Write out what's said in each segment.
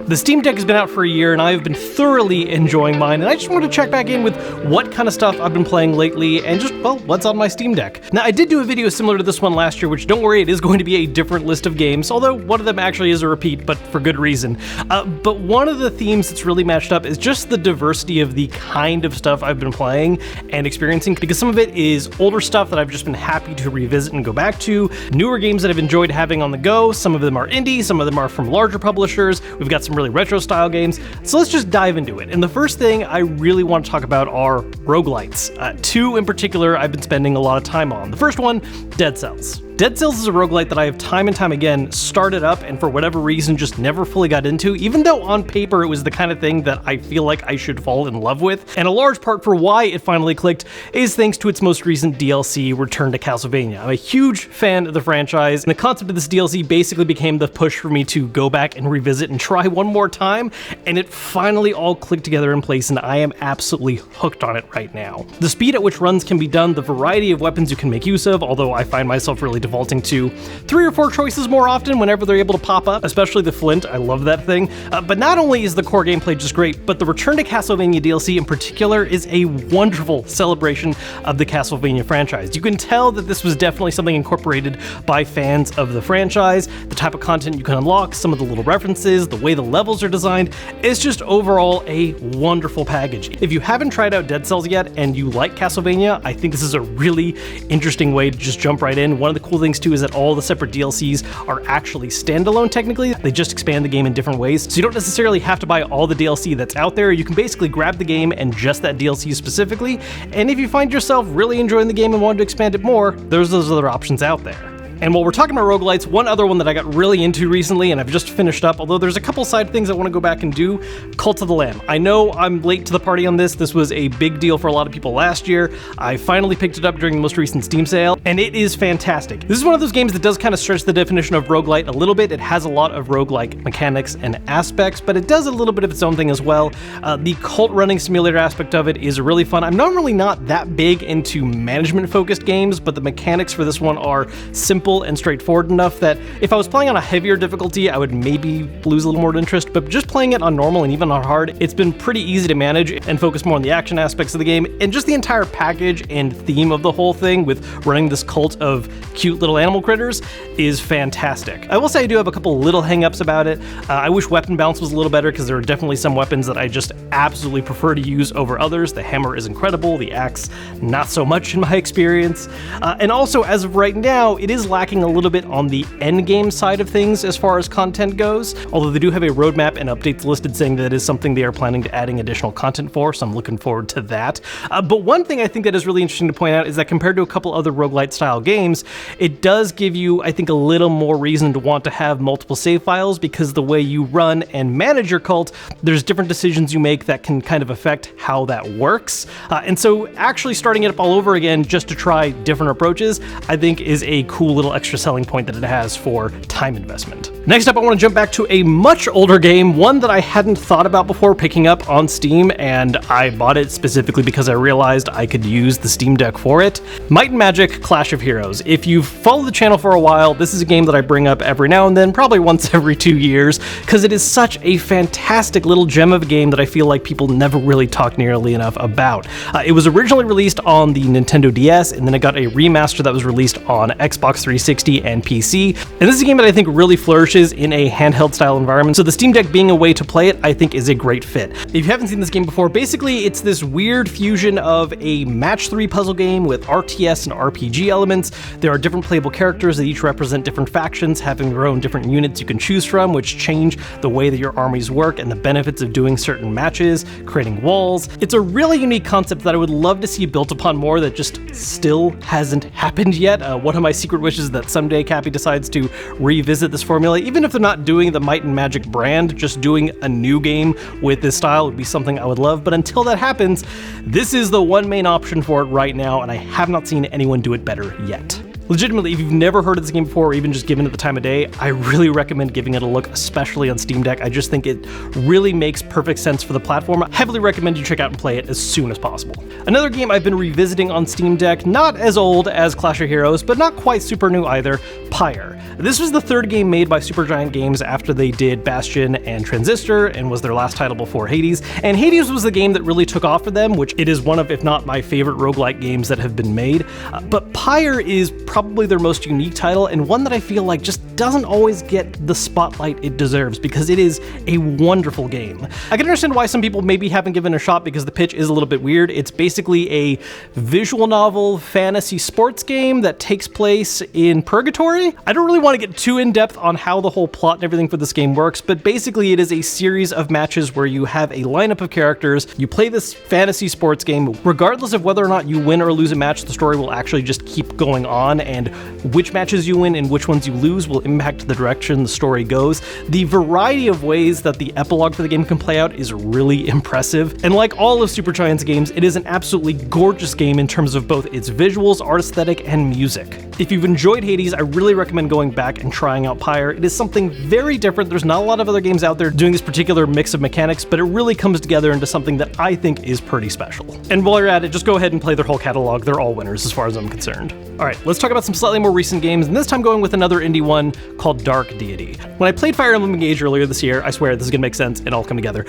The Steam Deck has been out for a year and I've been thoroughly enjoying mine, and I just wanted to check back in with what kind of stuff I've been playing lately and just, well, what's on my Steam Deck. Now, I did do a video similar to this one last year, which don't worry, it is going to be a different list of games, although one of them actually is a repeat, but for good reason. But one of the themes that's really matched up is just the diversity of the kind of stuff I've been playing and experiencing, because some of it is older stuff that I've just been happy to revisit and go back to, newer games that I've enjoyed having on the go, some of them are indie, some of them are from larger publishers, we've got some really retro style games, so let's just dive into it. And the first thing I really want to talk about are roguelites. Two in particular I've been spending a lot of time on. The first one, Dead Cells. Dead Cells is a roguelite that I have time and time again started up and for whatever reason just never fully got into, even though on paper it was the kind of thing that I feel like I should fall in love with. And a large part for why it finally clicked is thanks to its most recent DLC, Return to Castlevania. I'm a huge fan of the franchise, and the concept of this DLC basically became the push for me to go back and revisit and try one more time, and it finally all clicked together in place, and I am absolutely hooked on it right now. The speed at which runs can be done, the variety of weapons you can make use of, although I find myself really defaulting to 3 or 4 choices more often whenever they're able to pop up, especially the flint. I love that thing. But not only is the core gameplay just great, but the Return to Castlevania DLC in particular is a wonderful celebration of the Castlevania franchise. You can tell that this was definitely something incorporated by fans of the franchise, the type of content you can unlock, some of the little references, the way the levels are designed. It's just overall a wonderful package. If you haven't tried out Dead Cells yet and you like Castlevania, I think this is a really interesting way to just jump right in. One of the cool things too is that all the separate DLCs are actually standalone technically. They just expand the game in different ways, so you don't necessarily have to buy all the DLC that's out there. You can basically grab the game and just that DLC specifically, and if you find yourself really enjoying the game and want to expand it more, there's those other options out there. And while we're talking about roguelites, one other one that I got really into recently and I've just finished up, although there's a couple side things I want to go back and do, Cult of the Lamb. I know I'm late to the party on this. This was a big deal for a lot of people last year. I finally picked it up during the most recent Steam sale, and it is fantastic. This is one of those games that does kind of stretch the definition of roguelite a little bit. It has a lot of roguelike mechanics and aspects, but it does a little bit of its own thing as well. The cult running simulator aspect of it is really fun. I'm normally not that big into management-focused games, but the mechanics for this one are simple and straightforward enough that if I was playing on a heavier difficulty, I would maybe lose a little more interest, but just playing it on normal and even on hard, it's been pretty easy to manage and focus more on the action aspects of the game, and just the entire package and theme of the whole thing with running this cult of cute little animal critters is fantastic. I will say I do have a couple little hang-ups about it. I wish weapon balance was a little better, because there are definitely some weapons that I just absolutely prefer to use over others. The hammer is incredible, the axe not so much in my experience. And also, as of right now, it is lacking a little bit on the end game side of things as far as content goes, although they do have a roadmap and updates listed saying that it is something they are planning to adding additional content for, so I'm looking forward to that. But one thing I think that is really interesting to point out is that compared to a couple other roguelite style games, it does give you, I think, a little more reason to want to have multiple save files, because the way you run and manage your cult, there's different decisions you make that can kind of affect how that works. And so actually starting it up all over again just to try different approaches, I think is a cool little extra selling point that it has for time investment. Next up, I want to jump back to a much older game, one that I hadn't thought about before picking up on Steam, and I bought it specifically because I realized I could use the Steam Deck for it. Might and Magic Clash of Heroes. If you've followed the channel for a while, this is a game that I bring up every now and then, probably once every 2 years, because it is such a fantastic little gem of a game that I feel like people never really talk nearly enough about. It was originally released on the Nintendo DS, and then it got a remaster that was released on Xbox 360 and PC, and this is a game that I think really flourishes in a handheld style environment, so the Steam Deck being a way to play it I think is a great fit. If you haven't seen this game before, basically it's this weird fusion of a match 3 puzzle game with RTS and RPG elements. There are different playable characters that each represent different factions, having their own different units you can choose from, which change the way that your armies work and the benefits of doing certain matches, creating walls. It's a really unique concept that I would love to see built upon more that just still hasn't happened yet. One of my secret wishes is that someday Cappy decides to revisit this formula, even if they're not doing the Might and Magic brand, just doing a new game with this style would be something I would love. But until that happens, this is the one main option for it right now, and I have not seen anyone do it better yet. Legitimately, if you've never heard of this game before or even just given it the time of day, I really recommend giving it a look, especially on Steam Deck. I just think it really makes perfect sense for the platform. I heavily recommend you check out and play it as soon as possible. Another game I've been revisiting on Steam Deck, not as old as Clash of Heroes, but not quite super new either, Pyre. This was the third game made by Supergiant Games after they did Bastion and Transistor, and was their last title before Hades. And Hades was the game that really took off for them, which it is one of, if not my favorite roguelite games that have been made. But Pyre is probably their most unique title, and one that I feel like just doesn't always get the spotlight it deserves, because it is a wonderful game. I can understand why some people maybe haven't given it a shot, because the pitch is a little bit weird. It's basically a visual novel fantasy sports game that takes place in purgatory. I don't really want to get too in-depth on how the whole plot and everything for this game works, but basically it is a series of matches where you have a lineup of characters, you play this fantasy sports game. Regardless of whether or not you win or lose a match, the story will actually just keep going on, and which matches you win and which ones you lose will impact the direction the story goes. The variety of ways that the epilogue for the game can play out is really impressive, and like all of Supergiant's games, it is an absolutely gorgeous game in terms of both its visuals, art aesthetic, and music. If you've enjoyed Hades, I really recommend going back and trying out Pyre. It is something very different. There's not a lot of other games out there doing this particular mix of mechanics, but it really comes together into something that I think is pretty special. And while you're at it, just go ahead and play their whole catalog. They're all winners as far as I'm concerned. All right, let's talk about some slightly more recent games, and this time going with another indie one called Dark Deity. When I played Fire Emblem Engage earlier this year, I swear this is gonna make sense and all come together.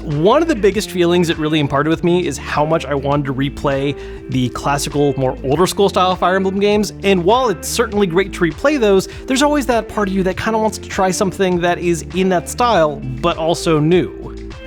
One of the biggest feelings it really imparted with me is how much I wanted to replay the classical, more older school style Fire Emblem games, and while it's certainly great to replay those, there's always that part of you that kind of wants to try something that is in that style, but also new.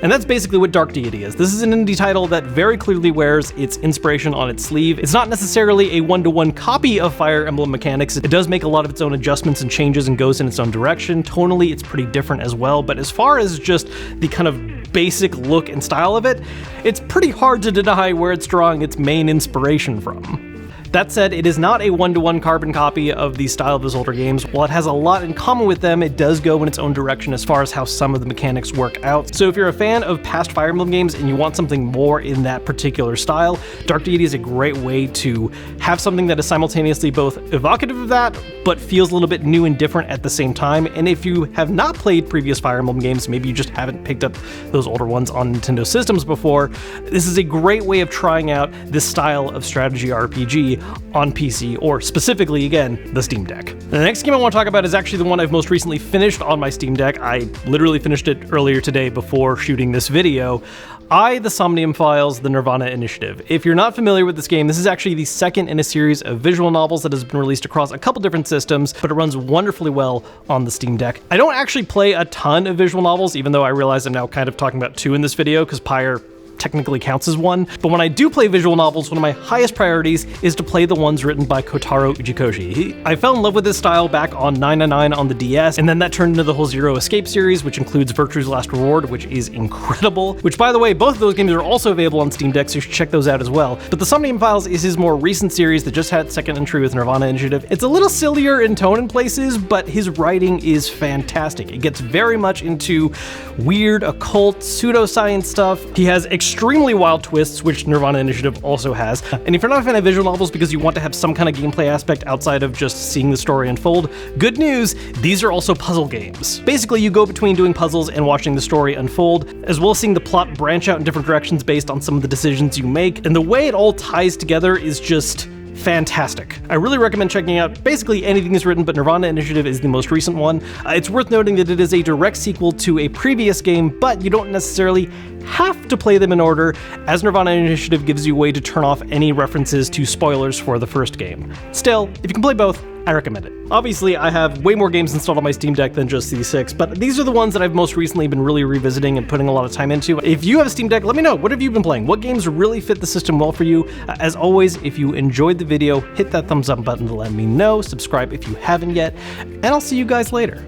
And that's basically what Dark Deity is. This is an indie title that very clearly wears its inspiration on its sleeve. It's not necessarily a one-to-one copy of Fire Emblem mechanics. It does make a lot of its own adjustments and changes and goes in its own direction. Tonally, it's pretty different as well, but as far as just the kind of basic look and style of it, it's pretty hard to deny where it's drawing its main inspiration from. That said, it is not a one-to-one carbon copy of the style of those older games. While it has a lot in common with them, it does go in its own direction as far as how some of the mechanics work out. So if you're a fan of past Fire Emblem games and you want something more in that particular style, Dark Deity is a great way to have something that is simultaneously both evocative of that, but feels a little bit new and different at the same time. And if you have not played previous Fire Emblem games, maybe you just haven't picked up those older ones on Nintendo systems before, this is a great way of trying out this style of strategy RPG on PC, or specifically, again, the Steam Deck. The next game I want to talk about is actually the one I've most recently finished on my Steam Deck. I literally finished it earlier today before shooting this video. The Somnium Files, the Nirvana Initiative. If you're not familiar with this game, this is actually the second in a series of visual novels that has been released across a couple different systems, but it runs wonderfully well on the Steam Deck. I don't actually play a ton of visual novels, even though I realize I'm now kind of talking about two in this video, because Pyre technically counts as one, but when I do play visual novels, one of my highest priorities is to play the ones written by Kotaro Ujikoshi. I fell in love with his style back on 999 on the DS, and then that turned into the whole Zero Escape series, which includes Virtue's Last Reward, which is incredible, which by the way, both of those games are also available on Steam Deck, so you should check those out as well. But the Somnium Files is his more recent series that just had its second entry with Nirvana Initiative. It's a little sillier in tone in places, but his writing is fantastic. It gets very much into weird, occult, pseudoscience stuff. He has extremely wild twists, which Nirvana Initiative also has. And if you're not a fan of visual novels because you want to have some kind of gameplay aspect outside of just seeing the story unfold, good news, these are also puzzle games. Basically, you go between doing puzzles and watching the story unfold, as well as seeing the plot branch out in different directions based on some of the decisions you make. And the way it all ties together is just fantastic. I really recommend checking out basically anything that's written, but Nirvana Initiative is the most recent one. It's worth noting that it is a direct sequel to a previous game, but you don't necessarily have to play them in order, as Nirvana Initiative gives you a way to turn off any references to spoilers for the first game. Still, if you can play both, I recommend it. Obviously, I have way more games installed on my Steam Deck than just these 6, but these are the ones that I've most recently been really revisiting and putting a lot of time into. If you have a Steam Deck, let me know. What have you been playing? What games really fit the system well for you? As always, if you enjoyed the video, hit that thumbs up button to let me know. Subscribe if you haven't yet, and I'll see you guys later.